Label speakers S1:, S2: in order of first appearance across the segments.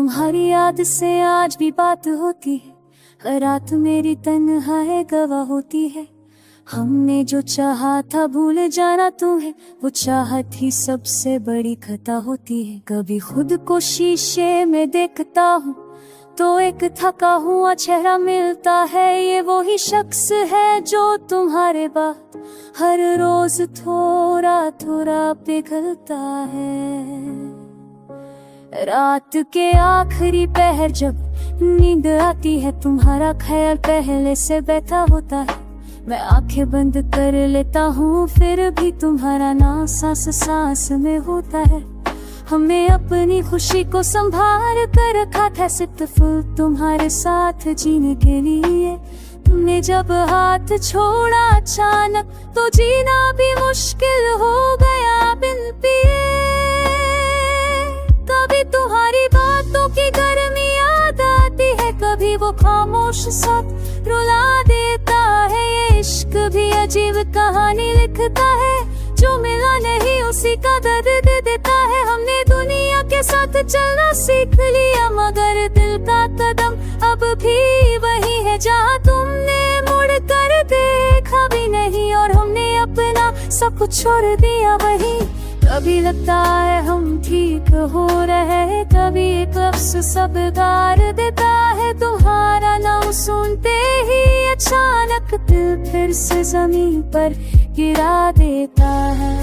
S1: तुम्हारी याद से आज भी बात होती है, हर रात मेरी तन्हाई गवाह होती है। हमने जो चाहा था भूल जाना तुम्हें, वो चाहत ही सबसे बड़ी खता होती है। कभी खुद को शीशे में देखता हूँ तो एक थका हुआ चेहरा मिलता है। ये वही शख्स है जो तुम्हारे बाद हर रोज थोड़ा थोड़ा पिघलता है। रात के आखिरी पहर जब नींद आती है, तुम्हारा ख्याल पहले से बैठा होता है। मैं आंखें बंद कर लेता हूँ फिर भी तुम्हारा नाम सांस सांस में होता है। हमने अपनी खुशी को संभाल कर रखा था सिर्फ तुम्हारे साथ जीने के लिए। तुमने जब हाथ छोड़ा अचानक तो जीना भी मुश्किल हो गया बिन पिए। कभी तुम्हारी बातों की गर्मी याद आती है, कभी वो खामोश साथ रुला देता है। ये इश्क भी अजीब कहानी लिखता है, जो मिला नहीं उसी का दर्द देता है। हमने दुनिया के साथ चलना सीख लिया, मगर दिल का कदम अब भी वही है जहाँ तुमने मुड़ कर देखा भी नहीं। और हमने अपना सब कुछ छोड़ दिया वही। कभी लगता है हम ठीक हो रहे, कभी एक लफ्ज़ सब गार देता है। तुम्हारा नाम सुनते ही अचानक दिल फिर से जमीन पर गिरा देता है।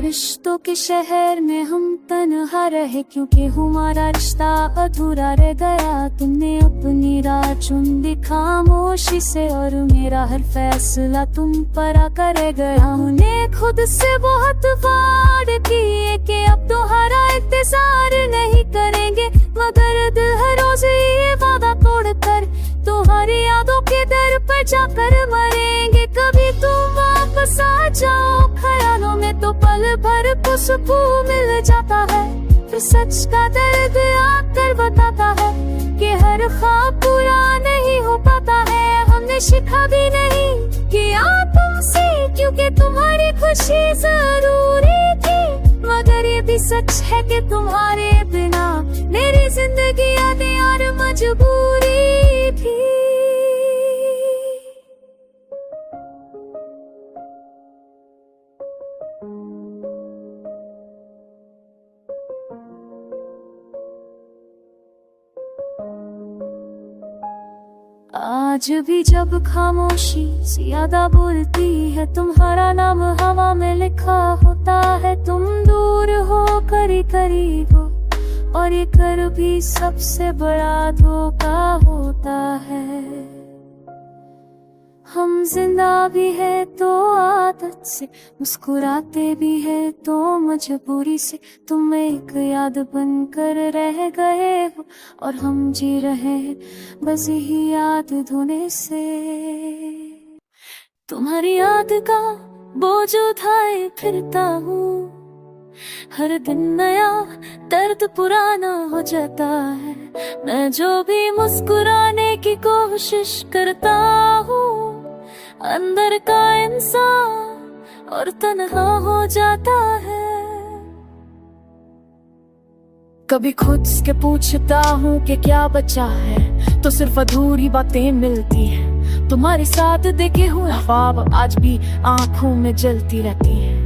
S1: रिश्तों के शहर में हम तन्हा रहे, क्योंकि हमारा रिश्ता अधूरा रह गया। तुमने अपनी राह चुन दी खामोशी से, और मेरा हर फैसला तुम पर आकर रह गया। हमने खुद से बहुत वार किए कि अब तुम्हारा इंतजार नहीं करेंगे, मगर दिल हर रोज ये वादा तोड़कर तुम्हारी यादों के दर पर जाकर मरेंगे। कभी तुम वापस आ जाओ ख्यालों में तो पल भर को सुकून मिल जाता है। फिर सच का दर्द आकर बताता है कि हर ख्वाब पूरा नहीं हो पाता है। हमने शिखा भी नहीं किया तुमसे, क्योंकि तुम्हारी खुशी जरूरी थी। मगर ये भी सच है कि तुम्हारे बिना मेरी जिंदगी आधी और मजबूरी थी। आज भी जब खामोशी ज्यादा बोलती है, तुम्हारा नाम हवा में लिखा होता है। तुम दूर हो करी करीब हो, और ये कर भी सबसे बड़ा धोखा होता है। हम जिंदा भी है तो आदत से, मुस्कुराते भी है तो मजबूरी से। तुम एक याद बनकर रह गए हो, और हम जी रहे हैं बस यही याद धोने से। तुम्हारी याद का बोझ उठाए फिरता हूँ, हर दिन नया दर्द पुराना हो जाता है। मैं जो भी मुस्कुराने की कोशिश करता हूँ, अंदर का इंसान और तन्हा हो जाता है। कभी खुद से पूछता हूँ कि क्या बचा है, तो सिर्फ अधूरी बातें मिलती हैं। तुम्हारे साथ देखे हुए ख्वाब आज भी आंखों में जलती रहती है।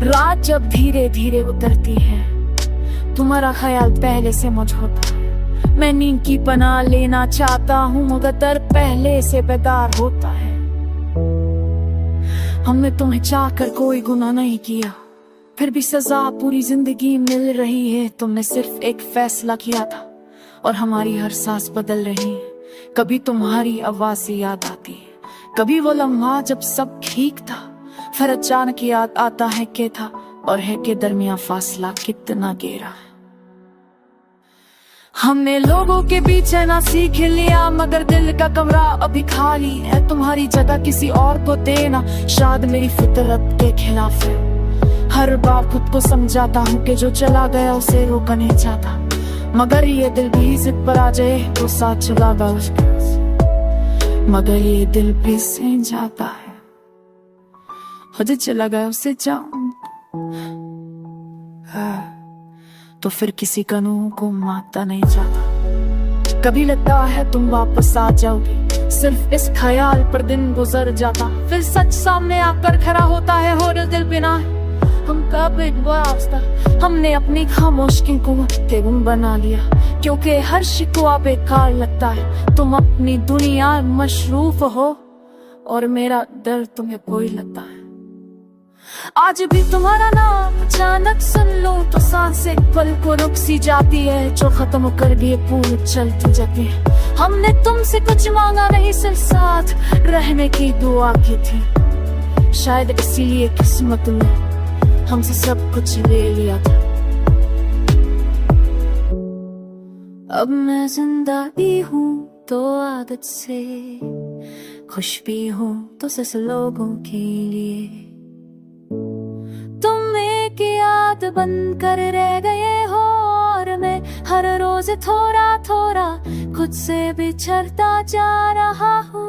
S1: रात जब धीरे धीरे उतरती है, तुम्हारा ख्याल पहले से मुझ होता है। मैं नींद की पनाह लेना चाहता हूँ, मगर दर्द पहले से बेदार होता है। हमने तुम्हें चाहकर कोई गुनाह नहीं किया, फिर भी सजा पूरी जिंदगी मिल रही है। तुमने सिर्फ एक फैसला किया था, और हमारी हर सांस बदल रही है। कभी तुम्हारी आवाज याद आती है, कभी वो लम्हा जब सब ठीक था। फिर अचानक याद आता है कि था और है के दरमियान फासला कितना गहरा है। हमने लोगों के बीच ना सीख लिया, मगर दिल का कमरा अभी खाली है। तुम्हारी जगह किसी और को देना शायद मेरी फितरत के खिलाफ है। हर बार खुद को समझाता हूँ कि जो चला गया उसे रोका नहीं चाहता, मगर ये दिल भी जिद पर आ जाए तो साथ चला गया।
S2: मगर ये दिल भी से जाता है, खुद चला गया उसे जाऊं तो फिर किसी कानून को मानता नहीं जाता। कभी लगता है तुम वापस आ जाओगे, सिर्फ इस ख्याल पर दिन गुजर जाता। फिर सच सामने आकर खड़ा होता है और दिल बिना हम कब एक वास्ता। हमने अपनी खामोशी को बेगुन बना लिया, क्योंकि हर शिकवा बेकार लगता है। तुम अपनी दुनिया मशरूफ हो और मेरा दर्द तुम्हें कोई लगता है। आज भी तुम्हारा नाम अचानक सुन लो तो सांसें पल को रुक सी जाती है, जो खत्म कर दिए पूरी चलती जाती है। हमने तुमसे कुछ मांगा नहीं, सिर्फ साथ रहने की दुआ की थी। शायद इसीलिए किस्मत ने हमसे सब कुछ ले लिया था। अब मैं जिंदा भी हूँ तो आदत से, खुश भी हूँ तो सिर्फ लोगों के लिए। तुम एक याद बनकर रह गए हो और मैं हर रोज थोड़ा थोड़ा खुद से बिछड़ता जा रहा हूँ।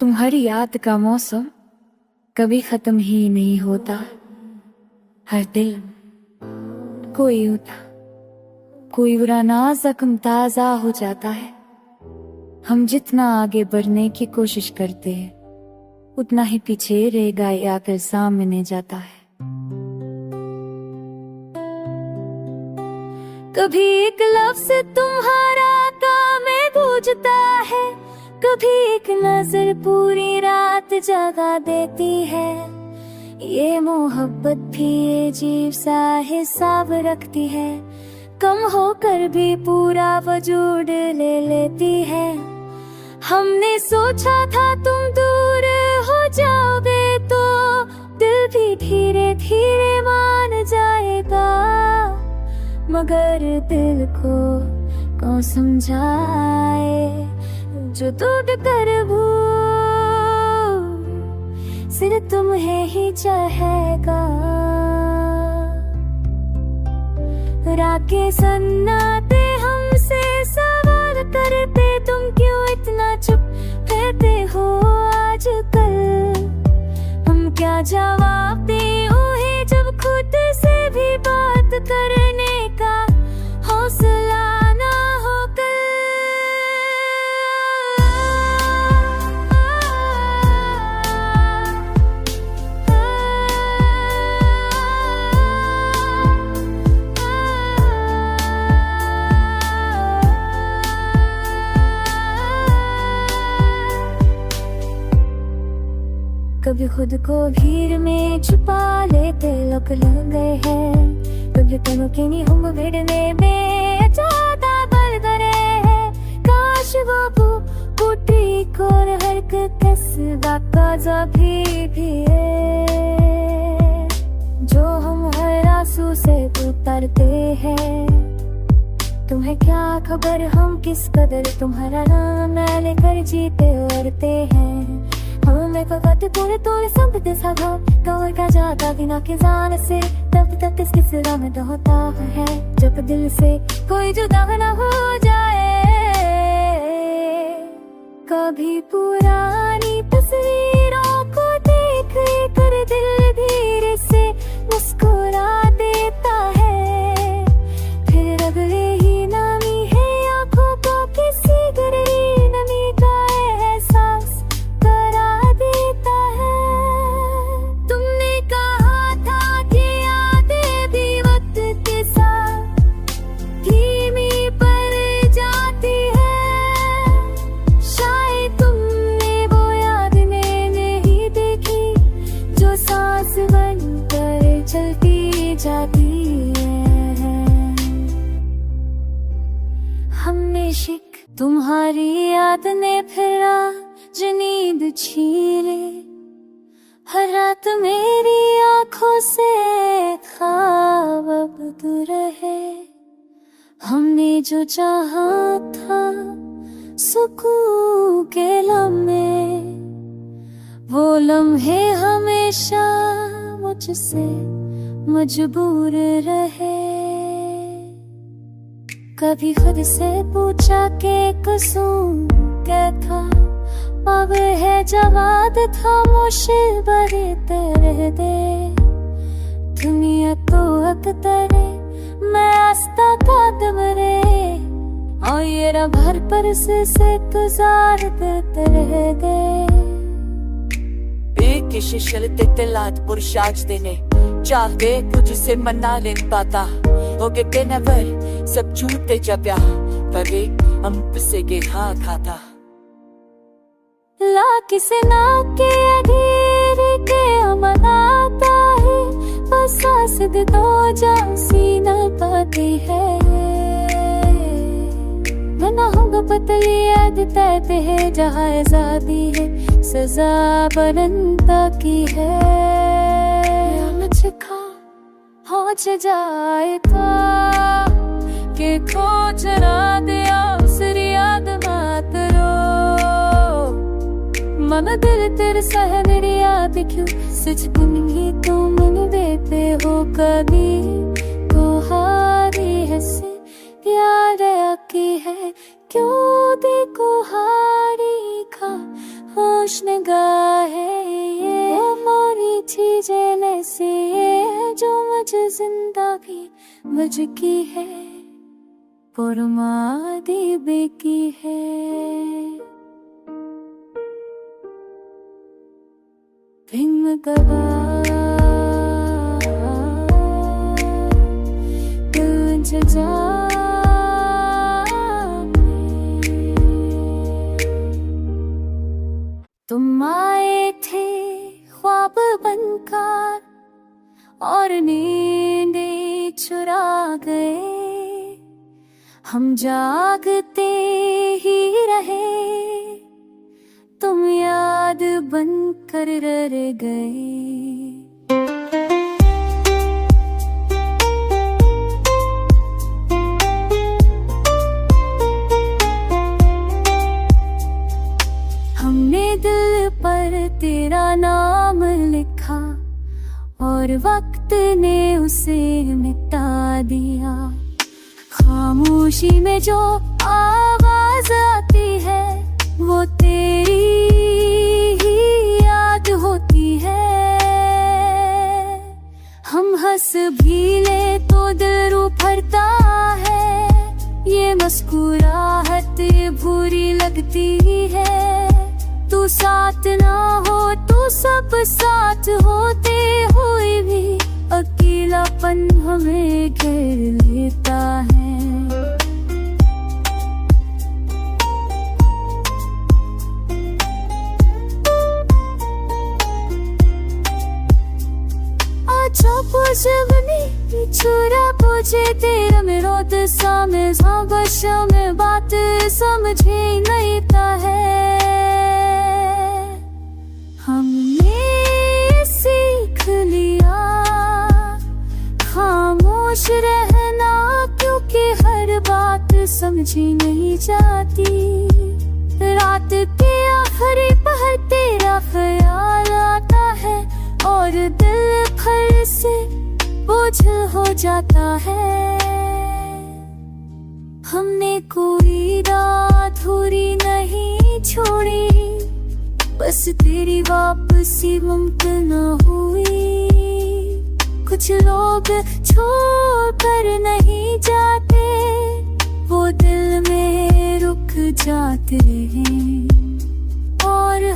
S2: तुम्हारी याद का मौसम कभी खत्म ही नहीं होता। हर दिल कोई उठा कोई पुराना जख्म ताजा हो जाता है। हम जितना आगे बढ़ने की कोशिश करते हैं, उतना ही पीछे रह गए आकर सामने जाता है। कभी एक लफ्ज़ तुम्हारा काम में गूंजता है, कभी एक नजर पूरी रात जगा देती है। ये मोहब्बत भी अजीब सा हिसाब रखती है, कम होकर भी पूरा वजूद ले लेती है। हमने सोचा था तुम दूर हो जाओगे तो दिल भी धीरे धीरे मान जाएगा, मगर दिल को कौन समझाए जो टूट कर सिर्फ तुम्हें ही चाहेगा। रात के सन्नाटे हमसे सवाल करते, तुम क्यों इतना चुप रहते हो आजकल। हम क्या जवाब दें उन्हें जब खुद से भी बात करने का हौसला ना हो कभी खुद को भीड़ में छुपा लेते लोग लग गए हैं। कभी तनों के नहीं हम भिड़ने में ज्यादा बल करे हैं। काश वो पुटी को हरकत का भी है, जो हम हर आंसू से उतरते हैं। तुम्हें क्या खबर हम किस कदर तुम्हारा नाम लेकर जीते उड़ते हैं। हमें फकत पूरे तोड़े सब दिशा कवर का जाता बिना किसान से, तब तक किसकी सिरा में तो होता है जब दिल से कोई जुदा न हो जाए। कभी पुरानी तस्वीरों को देख कर दिल धीरे से मुस्कुरा देता है, फिर अगले ही नामी है आंखों को किसी गहरी नमी का एहसास करा देता है। तुमने कहा था कि यादें भी वक्त के साथ धीमी पड़ जाती है। शायद तुमने वो यादें नहीं देखी जो सांस बनकर चलती जाती है। हमने शिक तुम्हारी याद ने फिर आज नींद छीने, हर रात मेरी आंखों से ख्वाब अब दूर रहे। हमने जो चाहा था सुकून के लम्हे, वो लम्हे हमेशा मुझसे मजबूर रहे।
S1: कभी खुद से पूछा कि कसूर क्या था, अब है जवाब खामोश बरे तरह दे। दुनिया तो अकतरे मैं आस्था कदम रे, और ये भर पर से गुजार देते रह गए।
S2: किसी शलते तिलात पुरुषाज देने चाहते तुझसे मना ले पाता, हो गए के नवर सब झूठे जब्या पगे हम से के हाँ खाता।
S1: ला किसे ना के अधीर के मनाता है, बस सांस दे दो जान सीना पाती है। मैं ना होगा पतली याद तैते है, जहाँ आजादी है सजा बनता की है। मुझको पहुँच जाएगा कि खोज ना दिया उसरी याद मत रो। मन दिल तेरे सहन याद क्यों सच नहीं तो मन देते हो कभी तो हारी है से प्यार की है। क्यों देखो हारी का होश निगाह है, ये मोरी चीजें ऐसी है जो मुझे जिंदा भी मुझ की है पुरमादी बेकी है। भिन्न गवा तुझ जा तुम आए थे ख्वाब बनकर और नींदे चुरा गए, हम जागते ही रहे तुम याद बनकर रह गए। हमने दिल पर तेरा नाम लिखा और वक्त ने उसे मिटा दिया। खामोशी में जो आवाज आती है वो तेरी ही याद होती है। हम हंस भी ले तो दिल उभरता है, ये मुस्कुराहट बुरी लगती है। तू साथ ना हो तो सब साथ होते हुए भी अकेलापन हमें घेर लेता है। अच्छा पूछवनी छुरा पूछे तेरा मेरो दिशा में भाषा में बात समझे नहीं ता है। हमने सीख लिया खामोश रहना, क्योंकि हर बात समझी नहीं जाती। रात के आखिरी पहर तेरा ख्याल आता है और दिल फल से बोझ हो जाता है। हमने कोई रात अधूरी नहीं छोड़ी, बस तेरी वापसी मुमकिन हुई। कुछ लोग छोड़ कर नहीं जाते, वो दिल में रुक जाते हैं। और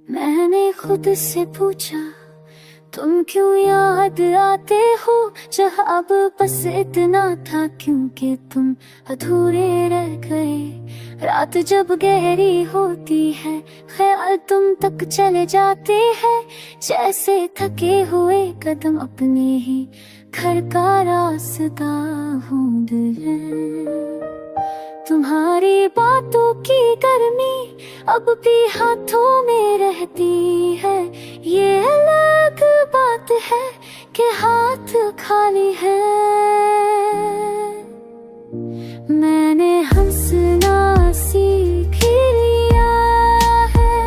S1: मैंने खुद से पूछा तुम क्यों याद आते हो, जहाँ अब बस इतना था क्योंकि तुम अधूरे रह गए। रात जब गहरी होती है ख्याल तुम तक चले जाते हैं, जैसे थके हुए कदम अपने ही घर का रास्ता ढूंढ रहे। तुम्हारी बातों की गर्मी अब भी हाथों में रहती है, ये अलग बात है कि हाथ खाली है। मैंने हंसना सीख लिया है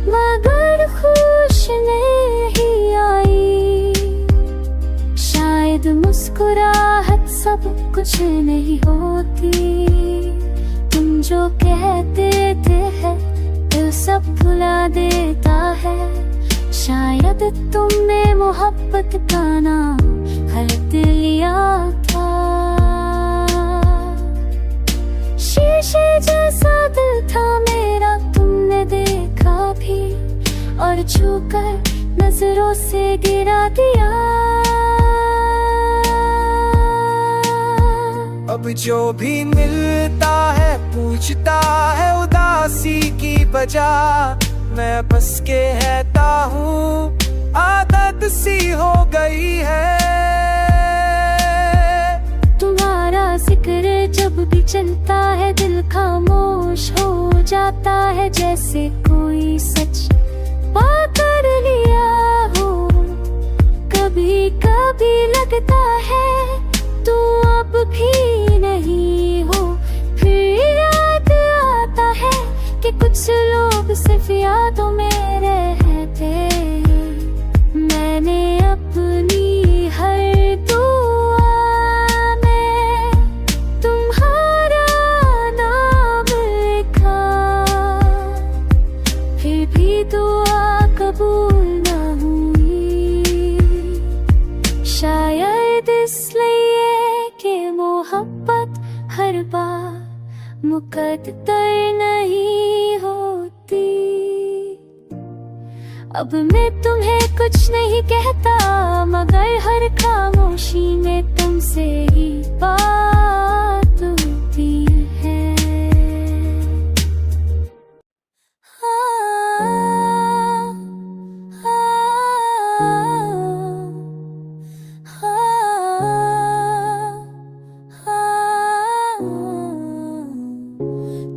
S1: मगर खुश नहीं आई, शायद मुस्कुराहट सब कुछ नहीं होती। तुम जो कहते थे दिल सब भुला देता है, शायद तुमने मोहब्बत का नाम गलत लिया था। शीशे जैसा दिल था मेरा तुमने देखा भी, और छूकर नजरों से गिरा दिया।
S3: अब जो भी मिलता है पूछता है उदासी की वजह, मैं बस कहता हूँ आदत सी हो गई है।
S1: तुम्हारा जिक्र जब भी चलता है दिल खामोश हो जाता है, जैसे कोई सच पाकर लिया हो। कभी कभी लगता है तू अब भी नहीं हो, फिर याद आता है कि कुछ लोग सिर्फ यादों में रहते। मैंने अपनी हर दुआ में तुम्हारा नाम लिखा, फिर भी दुआ कबूल न हुई, शायद इसलिए मोहब्बत हर बार मुकद्दर नहीं होती। अब मैं तुम्हें कुछ नहीं कहता मगर हर खामोशी में तुमसे ही बात होती है।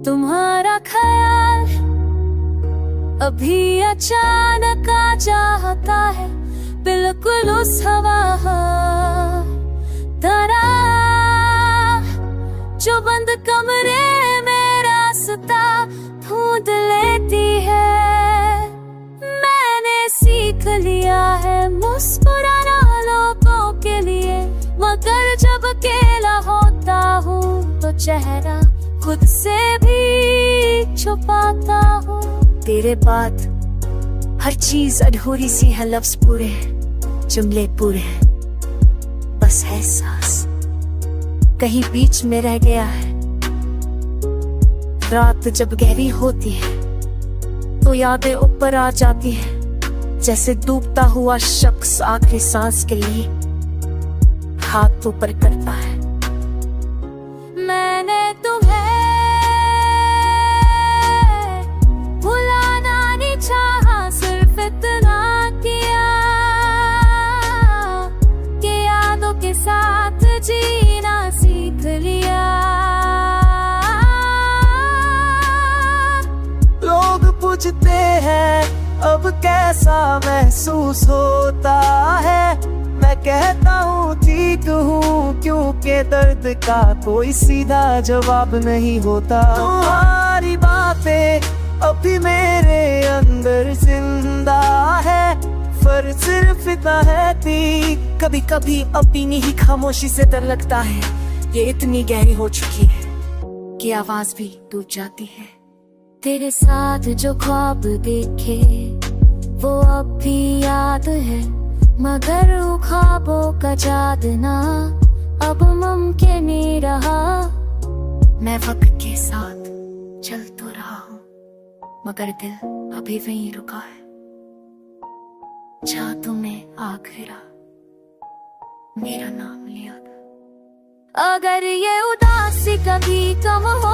S1: तुम्हारा ख्याल अभी अचानक आ जाता है, बिल्कुल उस हवा तरह जो बंद कमरे में रास्ता ढूंढ लेती है। मैंने सीख लिया है मुस्कुराना लोगों के लिए, मगर जब अकेला होता हूँ तो चेहरा खुद से भी छुपाता हूँ। तेरे बाद हर चीज अधूरी सी है, लफ्ज पूरे जुमले पूरे, बस है सांस कहीं बीच में रह गया है। रात जब गहरी होती है तो यादें ऊपर आ जाती है, जैसे डूबता हुआ शख्स आखिरी सांस के लिए हाथ ऊपर करता है। मैंने तुम्हें भुलाना नहीं चाहा, सिर्फ इतना किया कि यादों के साथ जीना सीख लिया।
S3: लोग पूछते हैं अब कैसा महसूस होता है, मैं कहता हूँ ठीक हूँ, क्योंकि दर्द का कोई सीधा जवाब नहीं होता। तुम्हारी बातें अभी मेरे अंदर जिंदा है, फर्क सिर्फ इतना है कि कभी कभी अपनी ही खामोशी से डर लगता है, ये इतनी गहरी हो चुकी है।
S1: की आवाज भी टूट जाती है। तेरे साथ जो ख्वाब देखे वो अब भी याद है, मगर वो ख्वाबों का जादना अब मुमकिन नहीं रहा। मैं वक्त के साथ चल तो रहा हूँ, मगर दिल अभी वहीं रुका है जहाँ तुमने आखिरा मेरा नाम लिया था। अगर ये उदासी कभी कम हो